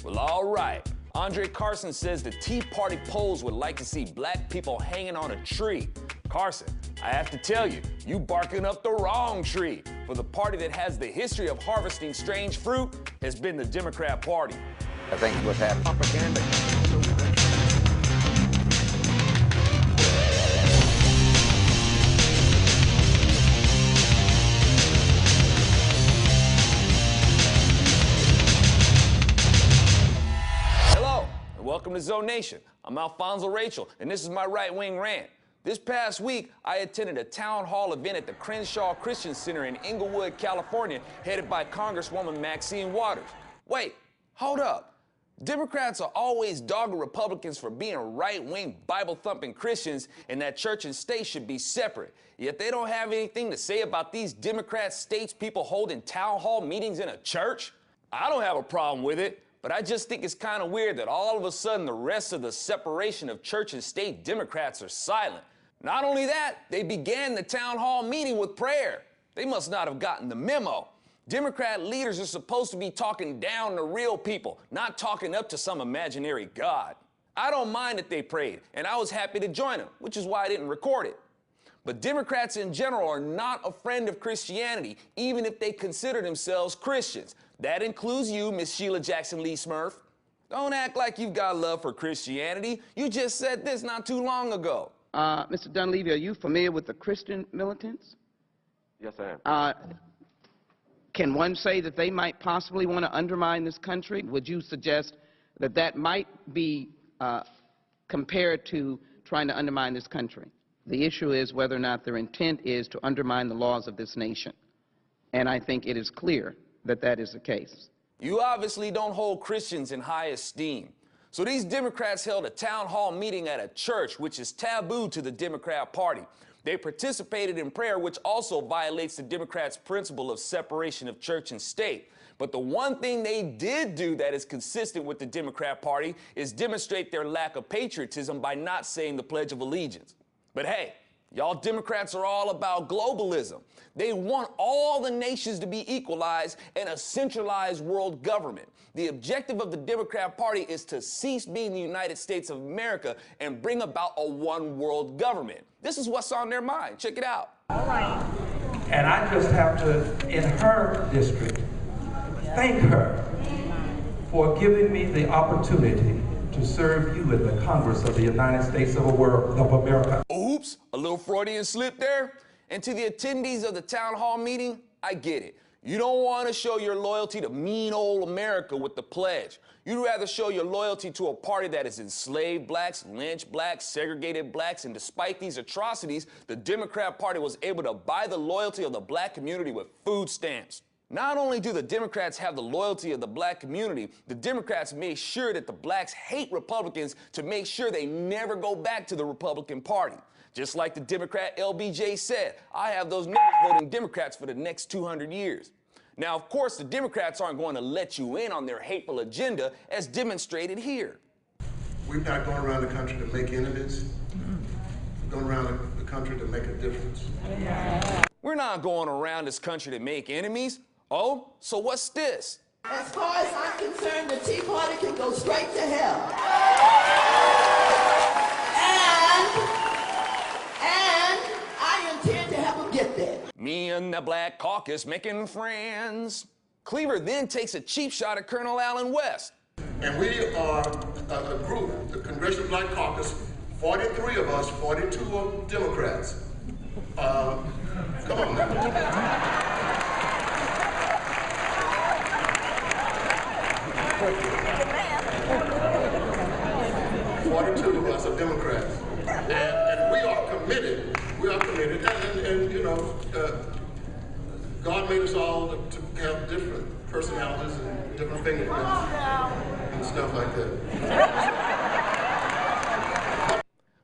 Well, all right. Andre Carson says the Tea Party polls would like to see black people hanging on a tree. Carson, I have to tell you, you barking up the wrong tree. For the party that has the history of harvesting strange fruit has been the Democrat Party. I think what's happening. Propaganda. Welcome to ZoNation. I'm Alfonso Rachel, and this is my right-wing rant. This past week, I attended a town hall event at the Crenshaw Christian Center in Inglewood, California, headed by Congresswoman Maxine Waters. Wait, hold up. Democrats are always dogging Republicans for being right-wing, Bible-thumping Christians and that church and state should be separate. Yet they don't have anything to say about these Democrat statespeople holding town hall meetings in a church? I don't have a problem with it. But I just think it's kind of weird that all of a sudden the rest of the separation of church and state Democrats are silent. Not only that, they began the town hall meeting with prayer. They must not have gotten the memo. Democrat leaders are supposed to be talking down to real people, not talking up to some imaginary God. I don't mind that they prayed, and I was happy to join them, which is why I didn't record it. But Democrats in general are not a friend of Christianity, even if they consider themselves Christians. That includes you, Miss Sheila Jackson Lee Smurf. Don't act like you've got love for Christianity. You just said this not too long ago. Mr. Dunleavy, are you familiar with the Christian militants? Yes, I am. Can one say that they might possibly want to undermine this country? Would you suggest that that might be compared to trying to undermine this country? The issue is whether or not their intent is to undermine the laws of this nation. And I think it is clear that that is the case. You obviously don't hold Christians in high esteem. So these Democrats held a town hall meeting at a church, which is taboo to the Democrat Party. They participated in prayer, which also violates the Democrats' principle of separation of church and state. But the one thing they did do that is consistent with the Democrat Party is demonstrate their lack of patriotism by not saying the Pledge of Allegiance. But hey, y'all Democrats are all about globalism. They want all the nations to be equalized and a centralized world government. The objective of the Democrat Party is to cease being the United States of America and bring about a one world government. This is what's on their mind. Check it out. All right. And I just have to, in her district, thank her for giving me the opportunity to serve you in the Congress of the United States of America. Oops, a little Freudian slip there. And to the attendees of the town hall meeting, I get it. You don't want to show your loyalty to mean old America with the pledge. You'd rather show your loyalty to a party that has enslaved blacks, lynched blacks, segregated blacks, and despite these atrocities, the Democrat Party was able to buy the loyalty of the black community with food stamps. Not only do the Democrats have the loyalty of the black community, the Democrats made sure that the blacks hate Republicans to make sure they never go back to the Republican Party. Just like the Democrat LBJ said, I have those niggas voting Democrats for the next 200 years. Now, of course, the Democrats aren't going to let you in on their hateful agenda as demonstrated here. We're not going around the country to make enemies. We're going around the country to make a difference. We're not going around this country to make enemies. Oh, so what's this? As far as I'm concerned, the Tea Party can go straight to hell. And I intend to have them get there. Me and the Black Caucus making friends. Cleaver then takes a cheap shot at Colonel Allen West. And we are a group, the Congressional Black Caucus, 43 of us, 42 are Democrats. Come on now. 42 of us are Democrats, and we are committed. And you know, God made us all to have different personalities and different fingerprints and stuff like that.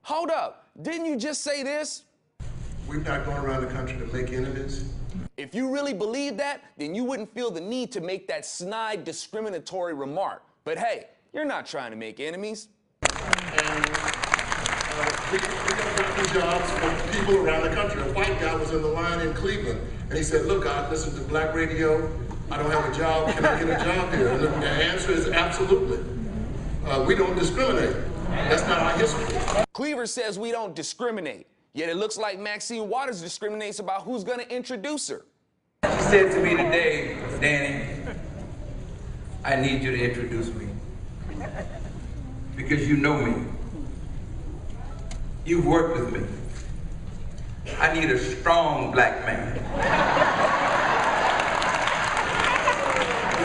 Hold up, didn't you just say this? We're not going around the country to make enemies. If you really believe that, then you wouldn't feel the need to make that snide, discriminatory remark. But hey, you're not trying to make enemies. And we got to do jobs for people around the country. A white guy was in the line in Cleveland, and he said, look, I listen to black radio, I don't have a job, can I get a job here? And the answer is absolutely. We don't discriminate. That's not our history. Cleaver says we don't discriminate, yet it looks like Maxine Waters discriminates about who's gonna introduce her. She said to me today, Danny, I need you to introduce me. Because you know me. You've worked with me. I need a strong black man.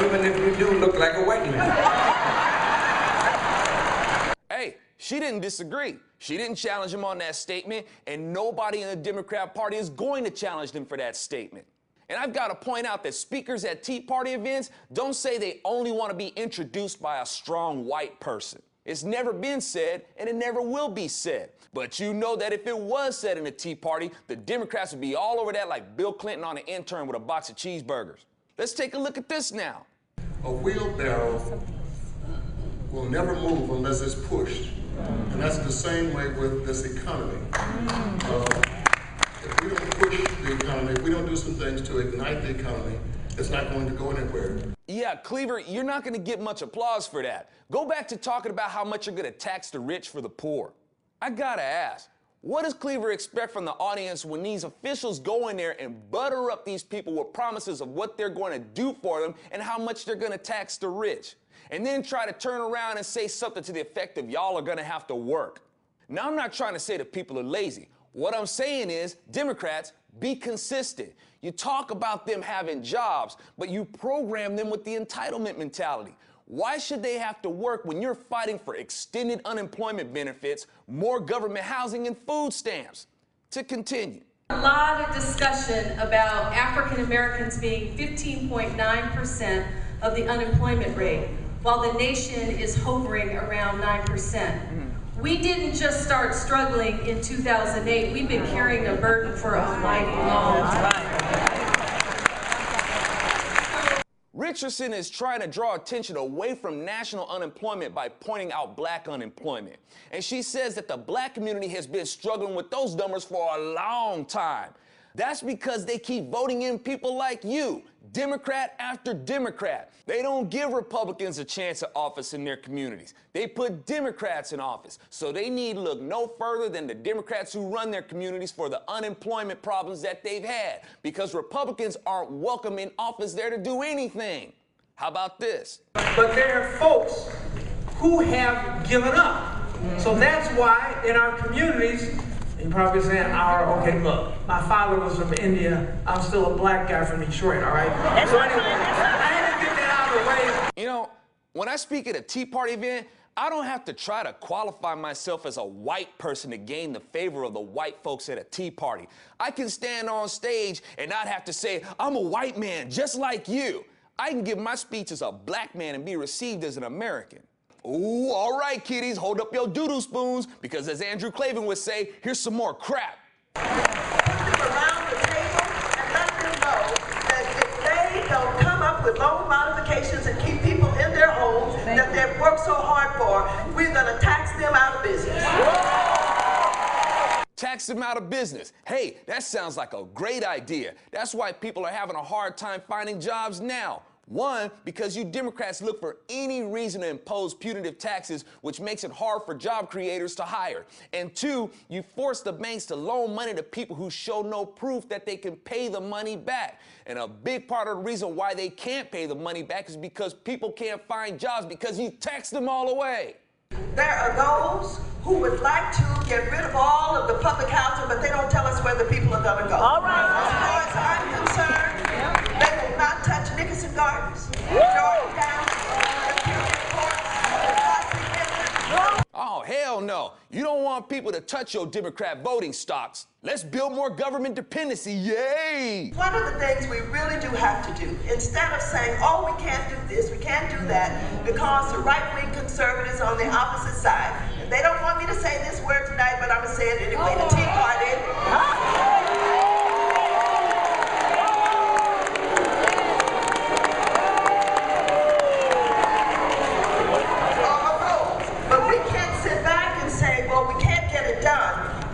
Even if you do look like a white man. Hey, she didn't disagree. She didn't challenge him on that statement, and nobody in the Democrat Party is going to challenge them for that statement. And I've got to point out that speakers at Tea Party events don't say they only want to be introduced by a strong white person. It's never been said, and it never will be said. But you know that if it was said in the Tea Party, the Democrats would be all over that like Bill Clinton on an intern with a box of cheeseburgers. Let's take a look at this now. A wheelbarrow will never move unless it's pushed. And that's the same way with this economy. If we don't push the economy, if we don't do some things to ignite the economy, it's not going to go anywhere. Yeah, Cleaver, you're not going to get much applause for that. Go back to talking about how much you're going to tax the rich for the poor. I got to ask, what does Cleaver expect from the audience when these officials go in there and butter up these people with promises of what they're going to do for them and how much they're going to tax the rich? And then try to turn around and say something to the effect of y'all are going to have to work. Now, I'm not trying to say that people are lazy. What I'm saying is, Democrats, be consistent. You talk about them having jobs, but you program them with the entitlement mentality. Why should they have to work when you're fighting for extended unemployment benefits, more government housing, and food stamps? To continue. A lot of discussion about African Americans being 15.9% of the unemployment rate, while the nation is hovering around 9%. We didn't just start struggling in 2008. We've been carrying a burden for a mighty long time. Richardson is trying to draw attention away from national unemployment by pointing out black unemployment. And she says that the black community has been struggling with those numbers for a long time. That's because they keep voting in people like you, Democrat after Democrat. They don't give Republicans a chance at office in their communities. They put Democrats in office. So they need look no further than the Democrats who run their communities for the unemployment problems that they've had, because Republicans aren't welcome in office there to do anything. How about this? But there are folks who have given up. So that's why in our communities, you're probably saying, okay, look, my father was from India. I'm still a black guy from Detroit, all right? So anyway, I had to get that out of the way. You know, when I speak at a Tea Party event, I don't have to try to qualify myself as a white person to gain the favor of the white folks at a Tea Party. I can stand on stage and not have to say, I'm a white man just like you. I can give my speech as a black man and be received as an American. Ooh, all right, kiddies, hold up your doodoo spoons, because as Andrew Clavin would say, here's some more crap. Put them around the table and let them know that if they don't come up with loan modifications and keep people in their homes that they've worked so hard for, we're going to tax them out of business. Tax them out of business. Hey, that sounds like a great idea. That's why people are having a hard time finding jobs now. One, because you Democrats look for any reason to impose punitive taxes, which makes it hard for job creators to hire. And two, you force the banks to loan money to people who show no proof that they can pay the money back. And a big part of the reason why they can't pay the money back is because people can't find jobs because you tax them all away. There are those who would like to get rid of all of the public housing, but they don't tell us where the people are going to go. All right. As far as I'm concerned, they will not touch Nickerson Gardens, Georgetown, Oh, hell no. You don't want people to touch your Democrat voting stocks. Let's build more government dependency. Yay! One of the things we really do have to do, instead of saying, oh, we can't do this, we can't do that, because the right-wing conservatives on the opposite side, and they don't want me to say this word tonight, but I'm going to say it anyway, the Tea Party.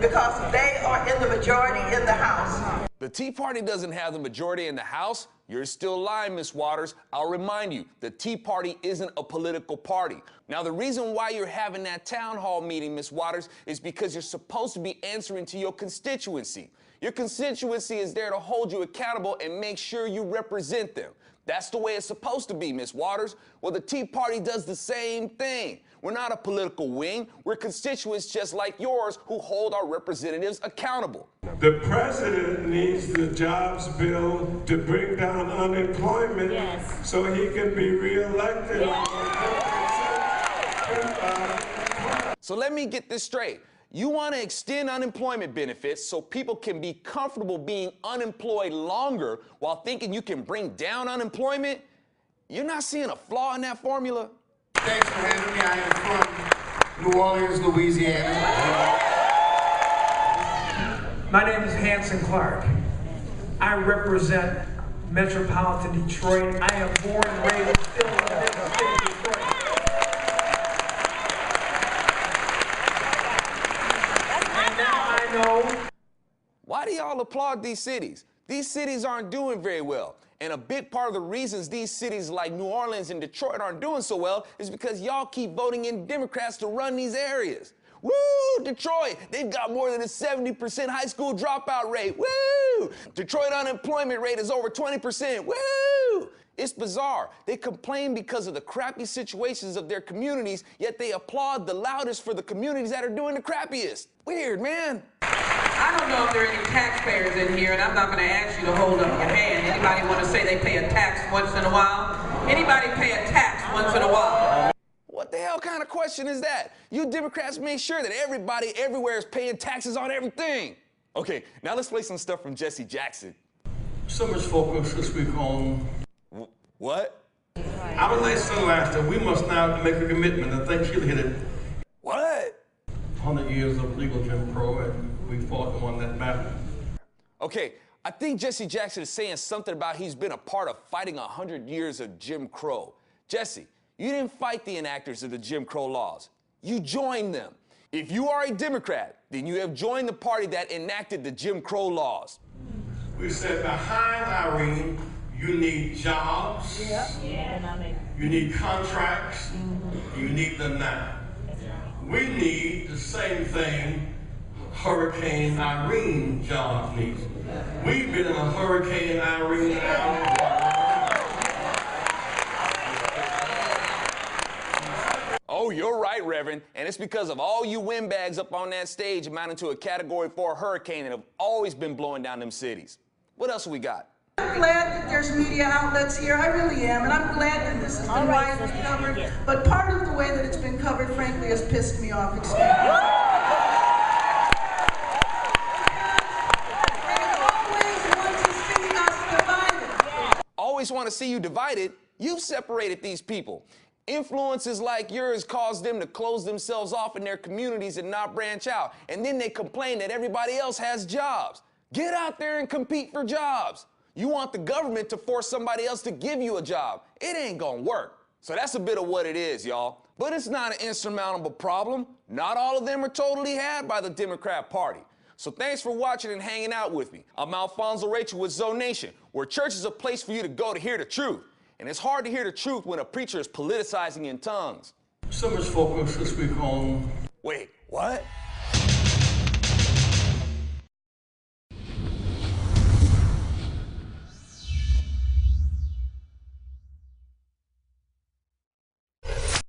Because they are in the majority in the House. The Tea Party doesn't have the majority in the House. You're still lying, Ms. Waters. I'll remind you, the Tea Party isn't a political party. Now, the reason why you're having that town hall meeting, Ms. Waters, is because you're supposed to be answering to your constituency. Your constituency is there to hold you accountable and make sure you represent them. That's the way it's supposed to be, Ms. Waters. Well, the Tea Party does the same thing. We're not a political wing. We're constituents just like yours who hold our representatives accountable. The president needs the jobs bill to bring down unemployment so he can be reelected. So let me get this straight. You want to extend unemployment benefits so people can be comfortable being unemployed longer while thinking you can bring down unemployment? You're not seeing a flaw in that formula? Thanks for having me. I am from New Orleans, Louisiana. My name is Hanson Clark. I represent metropolitan Detroit. I am born and raised still in the city of Detroit. And now I know. Why do y'all applaud these cities? These cities aren't doing very well. And a big part of the reasons these cities like New Orleans and Detroit aren't doing so well is because y'all keep voting in Democrats to run these areas. Woo, Detroit, they've got more than a 70% high school dropout rate. Woo! Detroit unemployment rate is over 20%. Woo! It's bizarre. They complain because of the crappy situations of their communities, yet they applaud the loudest for the communities that are doing the crappiest. Weird, man. I don't know if there are any taxpayers in here, and I'm not going to ask you to hold up your hand. Anybody want to say they pay a tax once in a while? Anybody pay a tax once in a while? What the hell kind of question is that? You Democrats make sure that everybody everywhere is paying taxes on everything. Okay, now let's play some stuff from Jesse Jackson. So much focus this week on... What? Our lesson last time, we must now make a commitment. I think she'll hit it. What? 100 years of legal Jim Crow, and we fought and won that battle. Okay, I think Jesse Jackson is saying something about he's been a part of fighting 100 years of Jim Crow. Jesse, you didn't fight the enactors of the Jim Crow laws. You joined them. If you are a Democrat, then you have joined the party that enacted the Jim Crow laws. We said behind Irene, you need jobs, you need contracts, you need them now. We need the same thing Hurricane Irene jobs needs. We've been in a Hurricane Irene now. Oh, you're right, Reverend. And it's because of all you windbags up on that stage amounting to a Category 4 hurricane that have always been blowing down them cities. What else we got? I'm glad that there's media outlets here. I really am. And I'm glad that this has been widely covered. But part of the way that it's been covered, frankly, has pissed me off extremely. Always want to see you divided. You've separated these people. Influences like yours cause them to close themselves off in their communities and not branch out. And then they complain that everybody else has jobs. Get out there and compete for jobs. You want the government to force somebody else to give you a job. It ain't gonna work. So that's a bit of what it is, y'all. But it's not an insurmountable problem. Not all of them are totally had by the Democrat Party. So thanks for watching and hanging out with me. I'm Alfonso Rachel with ZoNation, where church is a place for you to go to hear the truth. And it's hard to hear the truth when a preacher is politicizing in tongues. So much focus this week on... Wait, what?